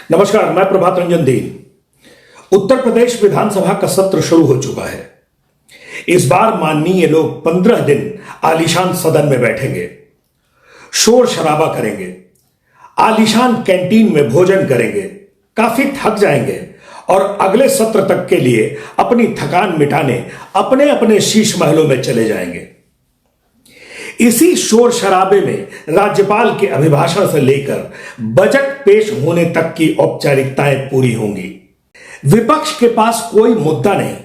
नमस्कार, मैं प्रभात रंजन दीन। उत्तर प्रदेश विधानसभा का सत्र शुरू हो चुका है। इस बार माननीय लोग 15 दिन आलीशान सदन में बैठेंगे, शोर शराबा करेंगे, आलीशान कैंटीन में भोजन करेंगे, काफी थक जाएंगे और अगले सत्र तक के लिए अपनी थकान मिटाने अपने अपने शीश महलों में चले जाएंगे। इसी शोर शराबे में राज्यपाल के अभिभाषण से लेकर बजट पेश होने तक की औपचारिकताएं पूरी होंगी। विपक्ष के पास कोई मुद्दा नहीं,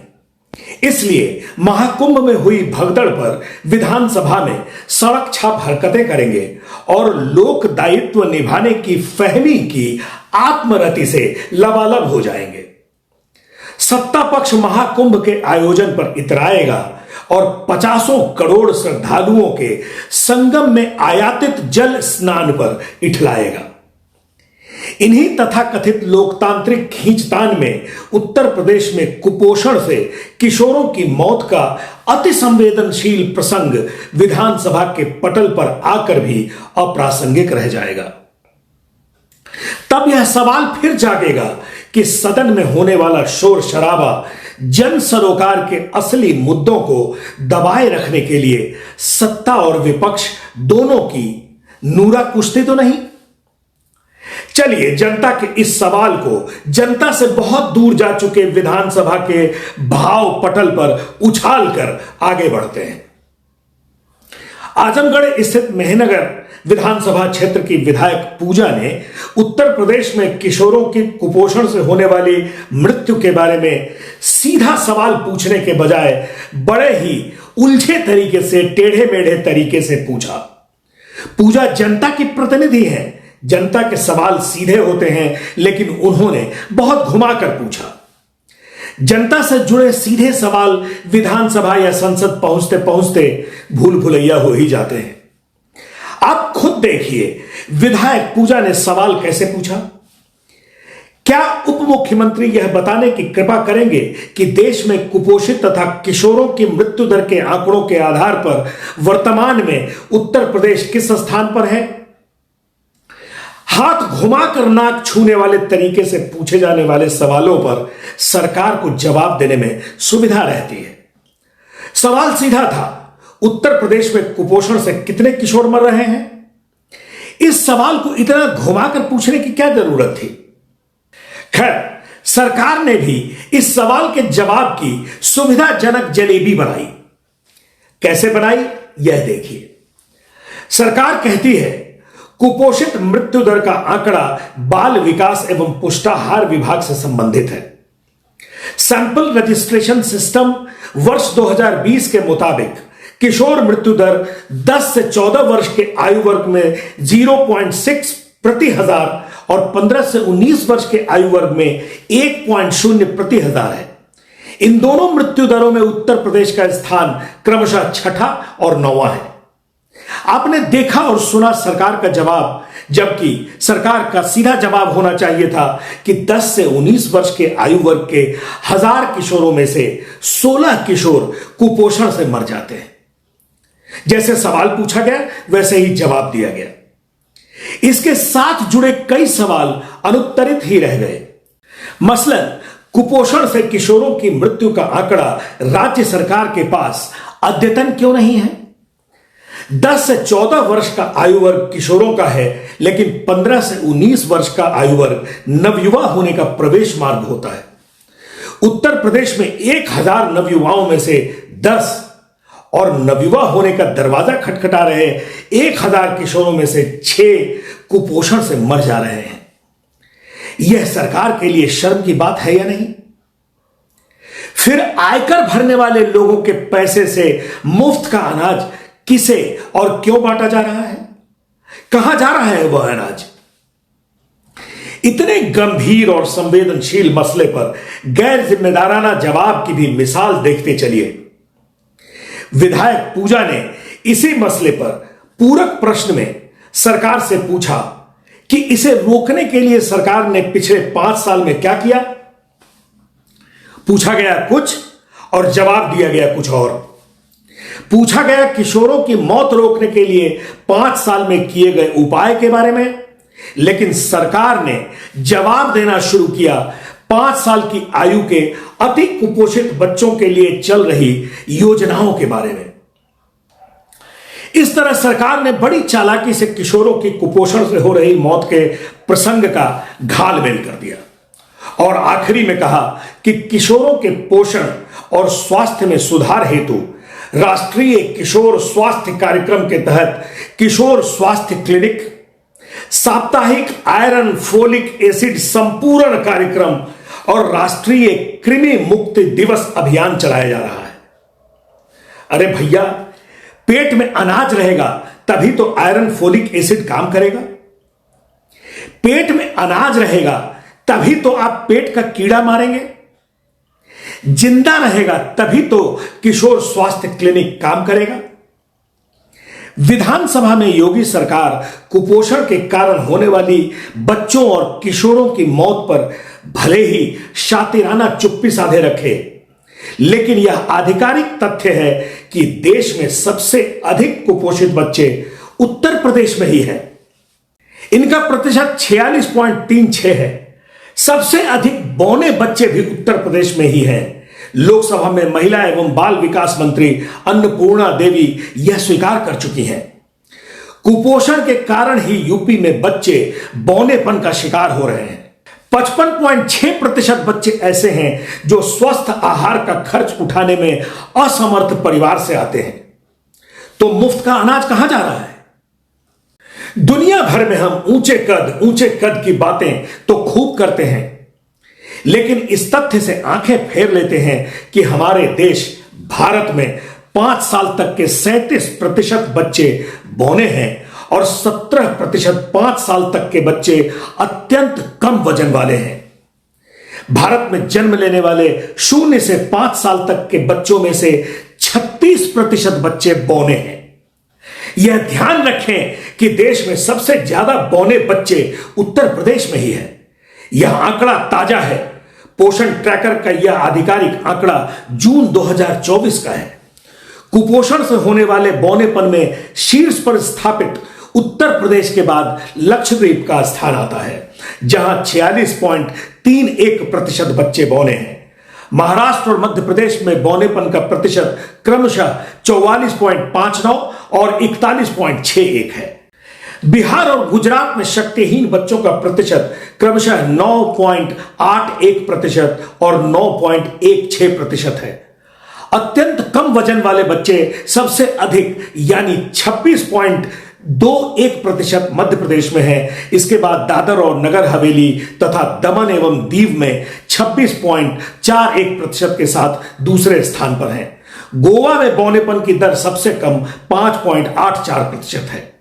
इसलिए महाकुंभ में हुई भगदड़ पर विधानसभा में सड़क छाप हरकतें करेंगे और लोक दायित्व निभाने की फहमी की आत्मरति से लबालब हो जाएंगे। सत्ता पक्ष महाकुंभ के आयोजन पर इतराएगा और 50 करोड़ श्रद्धालुओं के संगम में आयातित जल स्नान पर इठलाएगा। इन्हीं तथाकथित लोकतांत्रिक खींचतान में उत्तर प्रदेश में कुपोषण से किशोरों की मौत का अति संवेदनशील प्रसंग विधानसभा के पटल पर आकर भी अप्रासंगिक रह जाएगा। तब यह सवाल फिर जागेगा कि सदन में होने वाला शोर शराबा जन सरोकार के असली मुद्दों को दबाए रखने के लिए सत्ता और विपक्ष दोनों की नूरा कुश्ती तो नहीं। चलिए, जनता के इस सवाल को जनता से बहुत दूर जा चुके विधानसभा के भाव पटल पर उछाल कर आगे बढ़ते हैं। आजमगढ़ स्थित मेहनगर विधानसभा क्षेत्र की विधायक पूजा ने उत्तर प्रदेश में किशोरों की कुपोषण से होने वाली मृत्यु के बारे में सीधा सवाल पूछने के बजाय बड़े ही उलझे तरीके से, टेढ़े मेढ़े तरीके से पूछा। पूजा जनता की प्रतिनिधि है, जनता के सवाल सीधे होते हैं, लेकिन उन्होंने बहुत घुमाकर पूछा। जनता से जुड़े सीधे सवाल विधानसभा या संसद पहुंचते पहुंचते भूल भुलैया हो ही जाते हैं। आप खुद देखिए, विधायक पूजा ने सवाल कैसे पूछा। क्या उप मुख्यमंत्री यह बताने की कृपा करेंगे कि देश में कुपोषित तथा किशोरों की मृत्यु दर के आंकड़ों के आधार पर वर्तमान में उत्तर प्रदेश किस स्थान पर है? हाथ घुमाकर नाक छूने वाले तरीके से पूछे जाने वाले सवालों पर सरकार को जवाब देने में सुविधा रहती है। सवाल सीधा था, उत्तर प्रदेश में कुपोषण से कितने किशोर मर रहे हैं? इस सवाल को इतना घुमाकर पूछने की क्या जरूरत थी? खैर, सरकार ने भी इस सवाल के जवाब की सुविधाजनक जलेबी बनाई। कैसे बनाई, यह देखिए। सरकार कहती है, कुपोषित मृत्यु दर का आंकड़ा बाल विकास एवं पुष्टाहार विभाग से संबंधित है। सैंपल रजिस्ट्रेशन सिस्टम वर्ष 2020 के मुताबिक किशोर मृत्यु दर 10 से 14 वर्ष के आयु वर्ग में 0.6 प्रति हजार और 15 से 19 वर्ष के आयु वर्ग में 1.0 प्रति हजार है। इन दोनों मृत्यु दरों में उत्तर प्रदेश का स्थान क्रमशः छठा और 9वां है। आपने देखा और सुना सरकार का जवाब, जबकि सरकार का सीधा जवाब होना चाहिए था कि 10 से 19 वर्ष के आयु वर्ग के 1000 किशोरों में से 16 किशोर कुपोषण से मर जाते हैं। जैसे सवाल पूछा गया वैसे ही जवाब दिया गया। इसके साथ जुड़े कई सवाल अनुत्तरित ही रह गए। मसलन, कुपोषण से किशोरों की मृत्यु का आंकड़ा राज्य सरकार के पास अद्यतन क्यों नहीं है? 10 से 14 वर्ष का आयु वर्ग किशोरों का है, लेकिन 15 से 19 वर्ष का आयु वर्ग नवयुवा होने का प्रवेश मार्ग होता है। उत्तर प्रदेश में 1000 नवयुवाओं में से 10 और नवयुवा होने का दरवाजा खटखटा रहे 1000 किशोरों में से 6 कुपोषण से मर जा रहे हैं। यह सरकार के लिए शर्म की बात है या नहीं? फिर आयकर भरने वाले लोगों के पैसे से मुफ्त का अनाज किसे और क्यों बांटा जा रहा है? कहां जा रहा है वह अनाज? इतने गंभीर और संवेदनशील मसले पर गैर जिम्मेदाराना जवाब की भी मिसाल देखते चलिए। विधायक पूजा ने इसी मसले पर पूरक प्रश्न में सरकार से पूछा कि इसे रोकने के लिए सरकार ने पिछले 5 साल में क्या किया। पूछा गया कुछ और जवाब दिया गया कुछ और। पूछा गया किशोरों की मौत रोकने के लिए 5 साल में किए गए उपाय के बारे में, लेकिन सरकार ने जवाब देना शुरू किया 5 साल की आयु के अति कुपोषित बच्चों के लिए चल रही योजनाओं के बारे में। इस तरह सरकार ने बड़ी चालाकी से किशोरों की कुपोषण से हो रही मौत के प्रसंग का घालमेल कर दिया और आखिरी में कहा कि किशोरों के पोषण और स्वास्थ्य में सुधार हेतु राष्ट्रीय किशोर स्वास्थ्य कार्यक्रम के तहत किशोर स्वास्थ्य क्लिनिक, साप्ताहिक आयरन फोलिक एसिड संपूर्ण कार्यक्रम और राष्ट्रीय कृमि मुक्ति दिवस अभियान चलाया जा रहा है। अरे भैया, पेट में अनाज रहेगा तभी तो आयरन फोलिक एसिड काम करेगा। पेट में अनाज रहेगा तभी तो आप पेट का कीड़ा मारेंगे। जिंदा रहेगा तभी तो किशोर स्वास्थ्य क्लिनिक काम करेगा। विधानसभा में योगी सरकार कुपोषण के कारण होने वाली बच्चों और किशोरों की मौत पर भले ही शातिराना चुप्पी साधे रखे, लेकिन यह आधिकारिक तथ्य है कि देश में सबसे अधिक कुपोषित बच्चे उत्तर प्रदेश में ही हैं। इनका प्रतिशत 46.36 है। सबसे अधिक बौने बच्चे भी उत्तर प्रदेश में ही हैं। लोकसभा में महिला एवं बाल विकास मंत्री अन्नपूर्णा देवी यह स्वीकार कर चुकी हैं। कुपोषण के कारण ही यूपी में बच्चे बौनेपन का शिकार हो रहे हैं। 55.6% बच्चे ऐसे हैं जो स्वस्थ आहार का खर्च उठाने में असमर्थ परिवार से आते हैं। तो मुफ्त का अनाज कहां जा रहा है? दुनिया भर में हम ऊंचे कद की बातें तो खूब करते हैं, लेकिन इस तथ्य से आंखें फेर लेते हैं कि हमारे देश भारत में 5 साल तक के 37% बच्चे बौने हैं और 17% 5 साल तक के बच्चे अत्यंत कम वजन वाले हैं। भारत में जन्म लेने वाले 0 से 5 साल तक के बच्चों में से 36% बच्चे बौने हैं। यह ध्यान रखें कि देश में सबसे ज्यादा बौने बच्चे उत्तर प्रदेश में ही है। यह आंकड़ा ताजा है। पोषण ट्रैकर का यह आधिकारिक आंकड़ा जून 2024 का है। कुपोषण से होने वाले बौनेपन में शीर्ष पर स्थापित उत्तर प्रदेश के बाद लक्षद्वीप का स्थान आता है, जहां 46.31% बच्चे बौने हैं। महाराष्ट्र और मध्य प्रदेश में बौनेपन का प्रतिशत क्रमशः 44.59 और 41.61 है। बिहार और गुजरात में शक्तिहीन बच्चों का प्रतिशत क्रमशः 9.81% और 9.16% है। अत्यंत कम वजन वाले बच्चे सबसे अधिक यानी 26.21% मध्य प्रदेश में है। इसके बाद दादर और नगर हवेली तथा दमन एवं दीव में 26.41% के साथ दूसरे स्थान पर है। गोवा में बौनेपन की दर सबसे कम 5.84% है।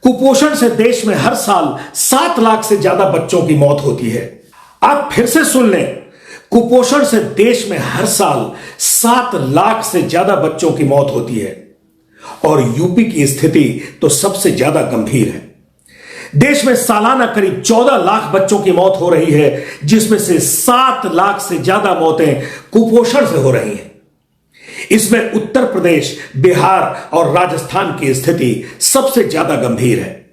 कुपोषण से देश में हर साल 7 लाख से ज्यादा बच्चों की मौत होती है। आप फिर से सुन लें, कुपोषण से देश में हर साल 7 लाख से ज्यादा बच्चों की मौत होती है और यूपी की स्थिति तो सबसे ज्यादा गंभीर है। देश में सालाना करीब 14 लाख बच्चों की मौत हो रही है, जिसमें से 7 लाख से ज्यादा मौतें कुपोषण से हो रही हैं। इसमें उत्तर प्रदेश, बिहार और राजस्थान की स्थिति सबसे ज्यादा गंभीर है।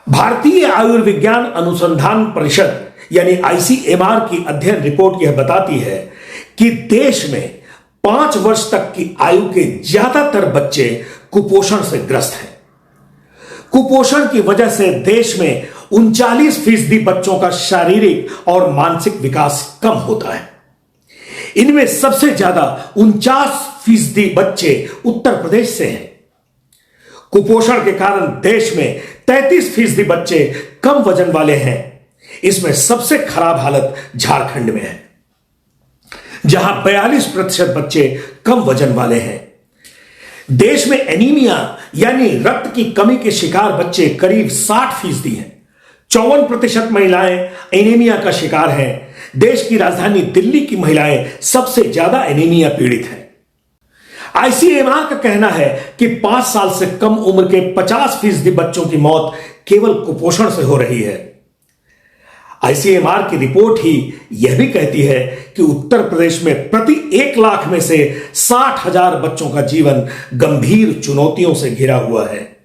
भारतीय आयुर्विज्ञान अनुसंधान परिषद यानी आईसीएमआर की अध्ययन रिपोर्ट यह बताती है कि देश में 5 वर्ष तक की आयु के ज्यादातर बच्चे कुपोषण से ग्रस्त हैं। कुपोषण की वजह से देश में 39% बच्चों का शारीरिक और मानसिक विकास कम होता है। इनमें सबसे ज्यादा 49% बच्चे उत्तर प्रदेश से हैं। कुपोषण के कारण देश में 33% बच्चे कम वजन वाले हैं। इसमें सबसे खराब हालत झारखंड में है, जहां 42% बच्चे कम वजन वाले हैं। देश में एनीमिया यानी रक्त की कमी के शिकार बच्चे करीब 60% हैं। 54% महिलाएं एनीमिया का शिकार हैं। देश की राजधानी दिल्ली की महिलाएं सबसे ज्यादा एनीमिया पीड़ित हैं। आईसीएमआर का कहना है कि 5 साल से कम उम्र के 50% बच्चों की मौत केवल कुपोषण से हो रही है। आईसीएमआर की रिपोर्ट ही यह भी कहती है कि उत्तर प्रदेश में प्रति 1 लाख में से 60,000 बच्चों का जीवन गंभीर चुनौतियों से घिरा हुआ है।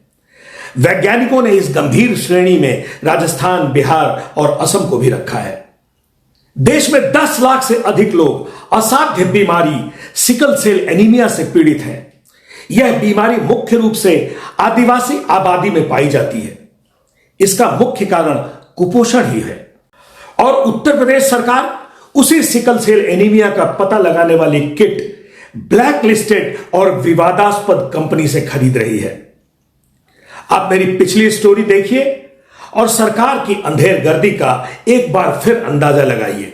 वैज्ञानिकों ने इस गंभीर श्रेणी में राजस्थान, बिहार और असम को भी रखा है। देश में 10 लाख से अधिक लोग असाध्य बीमारी सिकल सेल एनीमिया से पीड़ित हैं। यह बीमारी मुख्य रूप से आदिवासी आबादी में पाई जाती है। इसका मुख्य कारण कुपोषण ही है और उत्तर प्रदेश सरकार उसी सिकल सेल एनीमिया का पता लगाने वाली किट ब्लैक लिस्टेड और विवादास्पद कंपनी से खरीद रही है। आप मेरी पिछली स्टोरी देखिए और सरकार की अंधेरगर्दी का एक बार फिर अंदाजा लगाइए।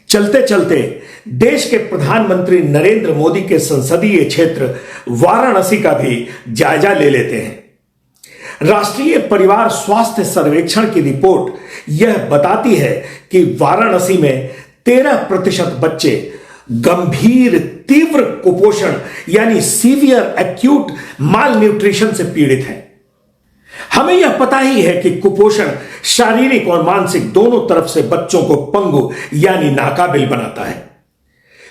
चलते चलते देश के प्रधानमंत्री नरेंद्र मोदी के संसदीय क्षेत्र वाराणसी का भी जायजा ले लेते हैं। राष्ट्रीय परिवार स्वास्थ्य सर्वेक्षण की रिपोर्ट यह बताती है कि वाराणसी में 13% बच्चे गंभीर तीव्र कुपोषण यानी सीवियर एक्यूट माल न्यूट्रिशन से पीड़ित हैं। हमें यह पता ही है कि कुपोषण शारीरिक और मानसिक दोनों तरफ से बच्चों को पंगु यानी नाकाबिल बनाता है।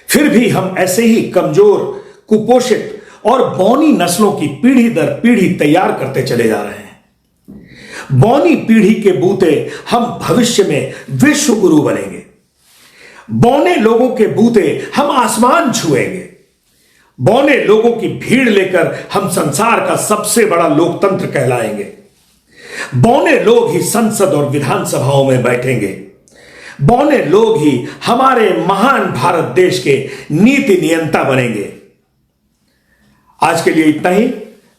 फिर भी हम ऐसे ही कमजोर, कुपोषित और बौनी नस्लों की पीढ़ी दर पीढ़ी तैयार करते चले जा रहे हैं। बौनी पीढ़ी के बूते हम भविष्य में विश्व गुरु बनेंगे। बौने लोगों के बूते हम आसमान छुएंगे। बौने लोगों की भीड़ लेकर हम संसार का सबसे बड़ा लोकतंत्र कहलाएंगे। बौने लोग ही संसद और विधानसभाओं में बैठेंगे। बौने लोग ही हमारे महान भारत देश के नीति नियंता बनेंगे। आज के लिए इतना ही।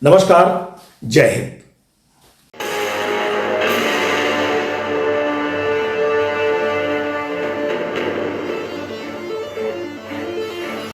नमस्कार, जय हिंद।